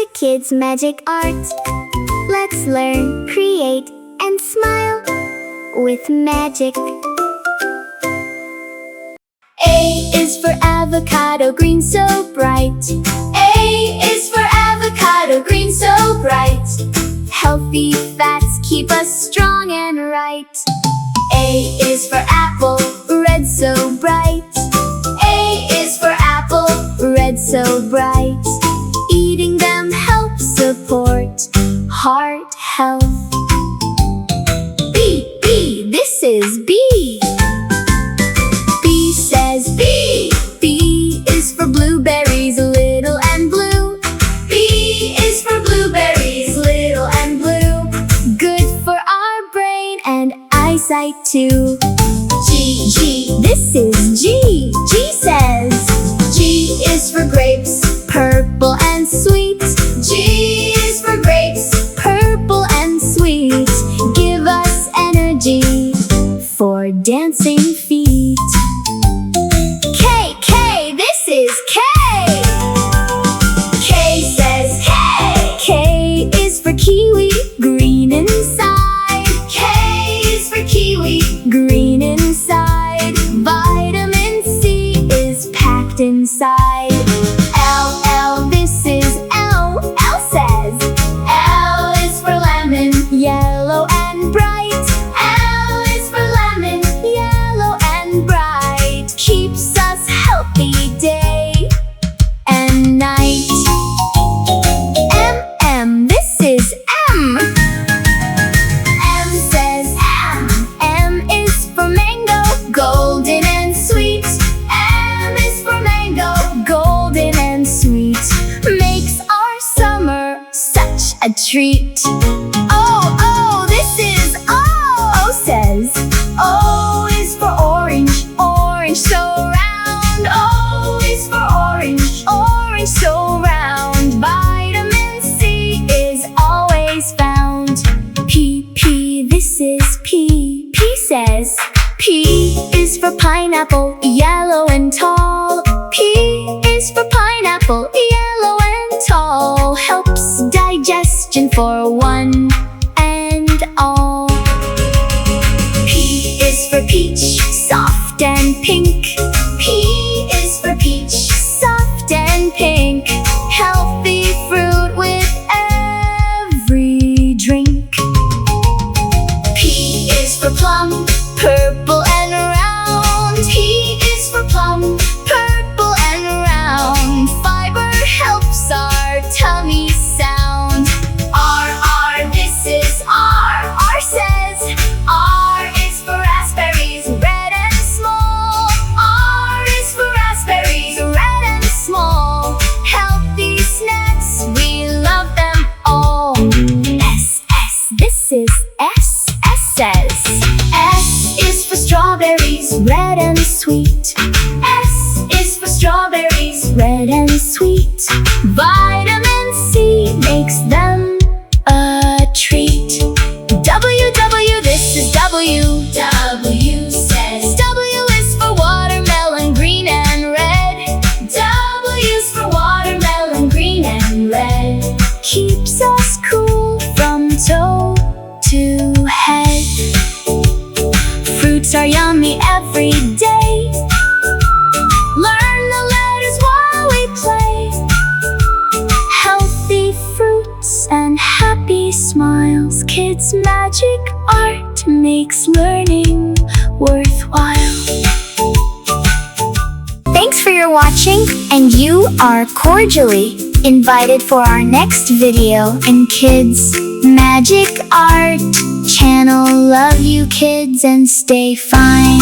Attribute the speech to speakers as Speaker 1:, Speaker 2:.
Speaker 1: to Kids Magic Art. Let's learn, create, and smile with magic. A is for avocado, green so bright. A is for avocado, green so bright. Healthy fats keep us strong and right. A is for apple, red so bright. A is for apple, red so bright. Eating them helps support heart health. B, this is B. B says B. B is for blueberries, little and blue. B is for blueberries, little and blue. Good for our brain and eyesight too. G, this is G. G says G is for grapes, purple and sweet. G is for grapes, purple and sweet. Give us energy for dancing feet. K, this is K. K says K. K is for kiwi, green inside. K is for kiwi, green inside. Vitamin C is packed inside. L, this is L. L says L is for lemon, yellow and bright. L is for lemon, yellow and bright. Keeps us healthy day and night. M, this is M. M says M. M is for mango, golden and sweet. M is for mango, golden and sweet. Makes our summer such a treat. O, this is O. O says O is for orange, orange so round. O is for orange, orange so round. Vitamin C is always found. P, this is P. P says P is for pineapple, yellow and tall. P is for pineapple, yellow and tall. Helps digestion for one and all. P is for peach, soft and pink. P is for peach, soft and pink. Healthy fruit with every drink. P is for plum, purple and round. P is for plum, purple and round. Fiber helps our tummy sound. R, this is R. R says R is for raspberries, red and small. R is for raspberries, red and small. Healthy snacks, we love them all. S, this is S. S says S is for strawberries, red and sweet. S is for strawberries, red and sweet. Vitamin C makes them a treat. W, this is W. W says W is for watermelon, green and red. W's for watermelon, green and red. Keeps us cool from toe to head. Fruits are yummy every day. Learn the letters while we play. Healthy fruits and happy smiles. Kids Magic Art makes learning worthwhile. Thanks for your watching, and you are cordially invited for our next video in Kids Magic Art channel. Love you kids and stay fine.